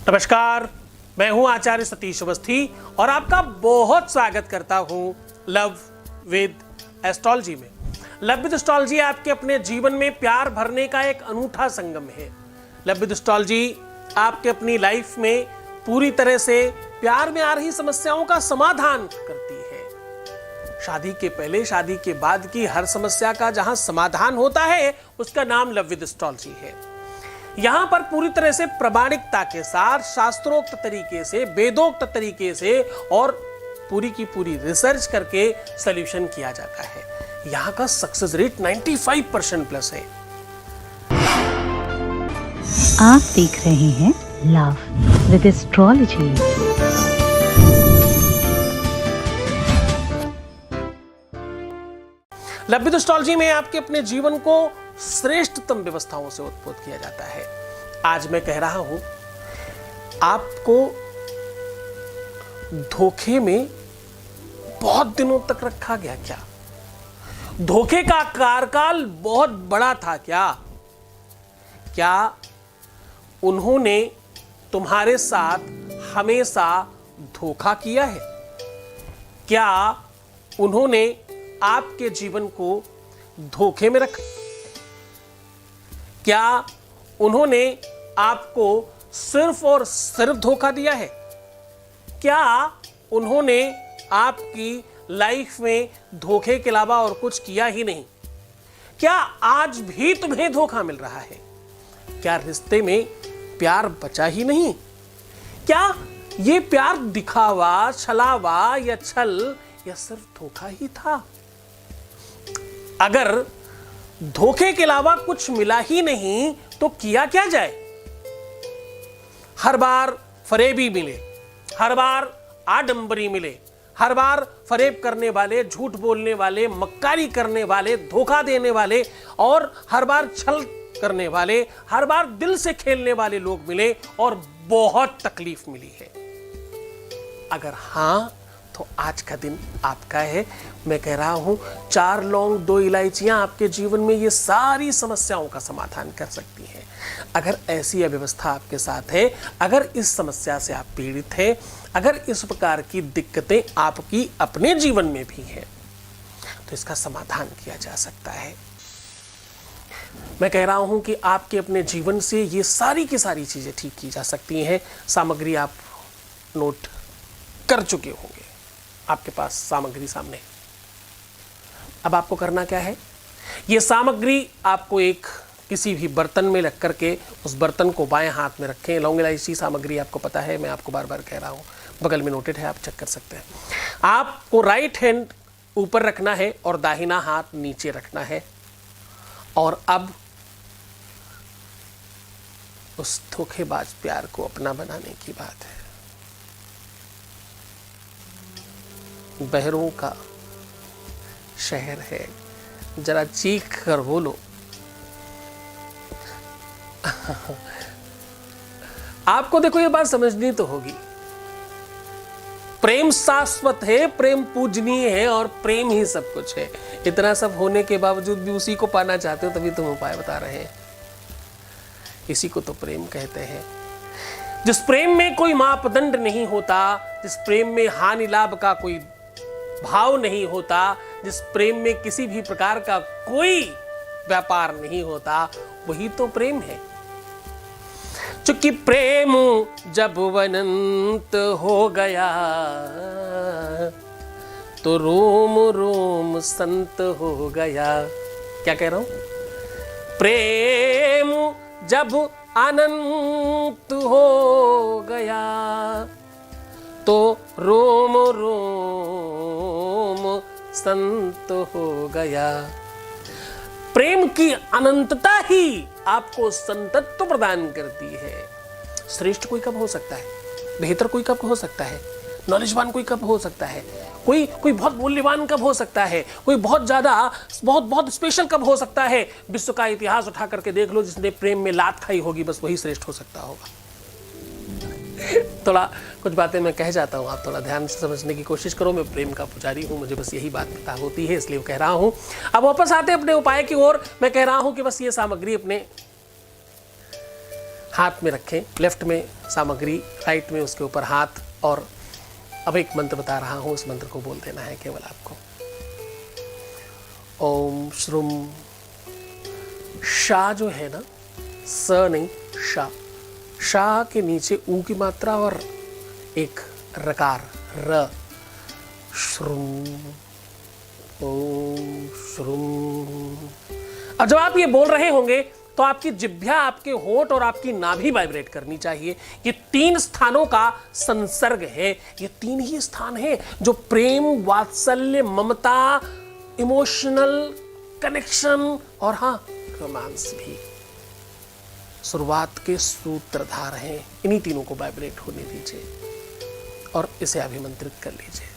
नमस्कार, मैं हूं आचार्य सतीश अवस्थी और आपका बहुत स्वागत करता हूं लव विद एस्ट्रोलॉजी में। लव विद एस्ट्रोलॉजी आपके अपने जीवन में प्यार भरने का एक अनूठा संगम है। लव विद एस्ट्रोलॉजी आपके अपनी लाइफ में पूरी तरह से प्यार में आ रही समस्याओं का समाधान करती है। शादी के पहले, शादी के बाद की हर समस्या का जहां समाधान होता है उसका नाम लव विद एस्ट्रोलॉजी है। यहां पर पूरी तरह से प्रामाणिकता के साथ, शास्त्रोक्त तरीके से, वेदोक्त तरीके से और पूरी की पूरी रिसर्च करके सॉल्यूशन किया जाता है। यहां का सक्सेस रेट 95% प्लस है। आप देख रहे हैं love with astrology. Love with astrology में आपके अपने जीवन को श्रेष्ठतम व्यवस्थाओं से उत्पन्न किया जाता है। आज मैं कह रहा हूं, आपको धोखे में बहुत दिनों तक रखा गया क्या? धोखे का कार्यकाल बहुत बड़ा था क्या? क्या उन्होंने तुम्हारे साथ हमेशा धोखा किया है? क्या उन्होंने आपके जीवन को धोखे में रखा? क्या उन्होंने आपको सिर्फ और सिर्फ धोखा दिया है? क्या उन्होंने आपकी लाइफ में धोखे के अलावा और कुछ किया ही नहीं? क्या आज भी तुम्हें धोखा मिल रहा है? क्या रिश्ते में प्यार बचा ही नहीं? क्या ये प्यार दिखावा, छलावा या छल या सिर्फ धोखा ही था? अगर धोखे के अलावा कुछ मिला ही नहीं तो किया क्या जाए? हर बार फरेबी मिले, हर बार आडंबरी मिले, हर बार फरेब करने वाले, झूठ बोलने वाले, मक्कारी करने वाले, धोखा देने वाले और हर बार छल करने वाले, हर बार दिल से खेलने वाले लोग मिले और बहुत तकलीफ मिली है। अगर हां तो आज का दिन आपका है। मैं कह रहा हूं, 4 लौंग 2 इलायचियां आपके जीवन में ये सारी समस्याओं का समाधान कर सकती हैं। अगर ऐसी अव्यवस्था आपके साथ है, अगर इस समस्या से आप पीड़ित हैं, अगर इस प्रकार की दिक्कतें आपकी अपने जीवन में भी हैं, तो इसका समाधान किया जा सकता है। मैं कह रहा हूं कि आपके अपने जीवन से ये सारी की सारी चीजें ठीक की जा सकती हैं। सामग्री आप नोट कर चुके होंगे, आपके पास सामग्री सामने। अब आपको करना क्या है? यह सामग्री आपको एक किसी भी बर्तन में रख करके उस बर्तन को बाएं हाथ में रखें। लौंग इलायची सामग्री आपको पता है, मैं आपको बार बार कह रहा हूं, बगल में नोटेड है, आप चेक कर सकते हैं। आपको राइट हैंड ऊपर रखना है और दाहिना हाथ नीचे रखना है। और अब उस धोखेबाज प्यार को अपना बनाने की बात है। बहरों का शहर है, जरा चीख कर बोलो। आपको देखो ये बात समझनी तो होगी, प्रेम शाश्वत है, प्रेम पूजनीय है और प्रेम ही सब कुछ है। इतना सब होने के बावजूद भी उसी को पाना चाहते हो, तभी तुम उपाय बता रहे हैं। इसी को तो प्रेम कहते हैं। जिस प्रेम में कोई मापदंड नहीं होता, जिस प्रेम में हानि लाभ का कोई भाव नहीं होता, जिस प्रेम में किसी भी प्रकार का कोई व्यापार नहीं होता, वही तो प्रेम है। चूंकि प्रेम जब अनंत हो गया तो रोम रोम संत हो गया। क्या कह रहा हूं? प्रेम जब अनंत हो गया तो रोम रोम संत हो गया। प्रेम की अनंतता ही आपको संतत्व प्रदान करती है। श्रेष्ठ कोई कब हो सकता है? बेहतर कोई कब हो सकता है? नॉलेजवान कोई कब हो सकता है? कोई बहुत मूल्यवान कब हो सकता है? कोई बहुत ज्यादा बहुत स्पेशल कब हो सकता है? विश्व का इतिहास उठा करके देख लो, जिसने प्रेम में लात खाई होगी बस वही श्रेष्ठ हो सकता होगा। थोड़ा कुछ बातें मैं कह जाता हूँ, आप थोड़ा ध्यान से समझने की कोशिश करो। मैं प्रेम का पुजारी हूँ, मुझे बस यही बात पता होती है, इसलिए कह रहा हूँ। अब वापस आते अपने उपाय की ओर। मैं कह रहा हूँ कि बस ये सामग्री अपने हाथ में रखें, लेफ्ट में सामग्री, राइट में उसके ऊपर हाथ, और अब एक मंत्र बता रहा हूं, उस मंत्र को बोल देना है केवल आपको। ओम श्रुम, शा जो है ना, स नहीं शा, शा के नीचे ऊ की मात्रा और एक रकार र, श्रुम, ओम श्रुम। अब जब आप ये बोल रहे होंगे तो आपकी जिह्वा, आपके होंठ और आपकी नाभि वाइब्रेट करनी चाहिए। ये 3 स्थानों का संसर्ग है, ये 3 ही स्थान हैं जो प्रेम, वात्सल्य, ममता, इमोशनल कनेक्शन और हाँ रोमांस भी शुरुआत के सूत्रधार हैं। इन्हीं तीनों को वाइब्रेट होने दीजिए और इसे अभिमंत्रित कर लीजिए।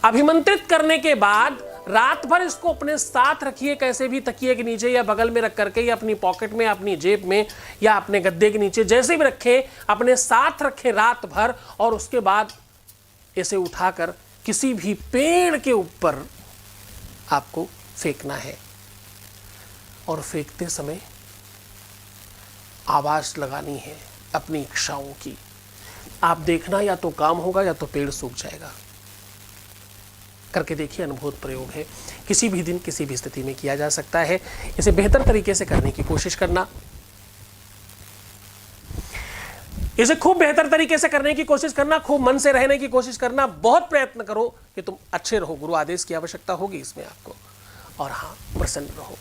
अभिमंत्रित करने के बाद रात भर इसको अपने साथ रखिए, कैसे भी, तकिए के नीचे या बगल में रख करके, या अपनी पॉकेट में, अपनी जेब में, या अपने गद्दे के नीचे, जैसे भी रखें, अपने साथ रखें रात भर। और उसके बाद इसे उठाकर किसी भी पेड़ के ऊपर आपको फेंकना है और फेंकते समय आवाज लगानी है अपनी इच्छाओं की। आप देखना, या तो काम होगा या तो पेड़ सूख जाएगा। करके देखिए, अनुभूत प्रयोग है, किसी भी दिन किसी भी स्थिति में किया जा सकता है। इसे बेहतर तरीके से करने की कोशिश करना, इसे खूब बेहतर तरीके से करने की कोशिश करना, खूब मन से रहने की कोशिश करना, बहुत प्रयत्न करो कि तुम अच्छे रहो। गुरु आदेश की आवश्यकता होगी इसमें आपको। और हाँ, प्रसन्न रहो,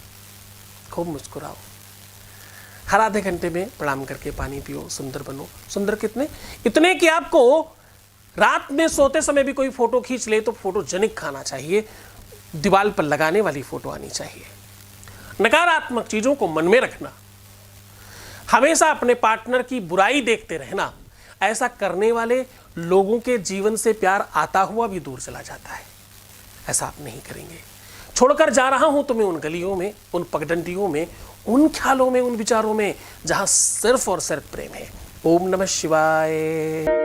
खूब मुस्कुराओ, हर आधे घंटे में प्रणाम करके पानी पियो, सुंदर बनो। सुंदर कितने? इतने कि आपको रात में सोते समय भी कोई फोटो खींच ले तो फोटोजेनिक खाना चाहिए, दीवार पर लगाने वाली फोटो आनी चाहिए। नकारात्मक चीजों को मन में रखना, हमेशा अपने पार्टनर की बुराई देखते रहना, ऐसा करने वाले लोगों के जीवन से प्यार आता हुआ भी दूर चला जाता है। ऐसा आप नहीं करेंगे। छोड़कर जा रहा हूं तुम्हें उन गलियों में, उन पगडंडियों में, उन ख्यालों में, उन विचारों में जहां सिर्फ और सिर्फ प्रेम है। ओम नमः शिवाय।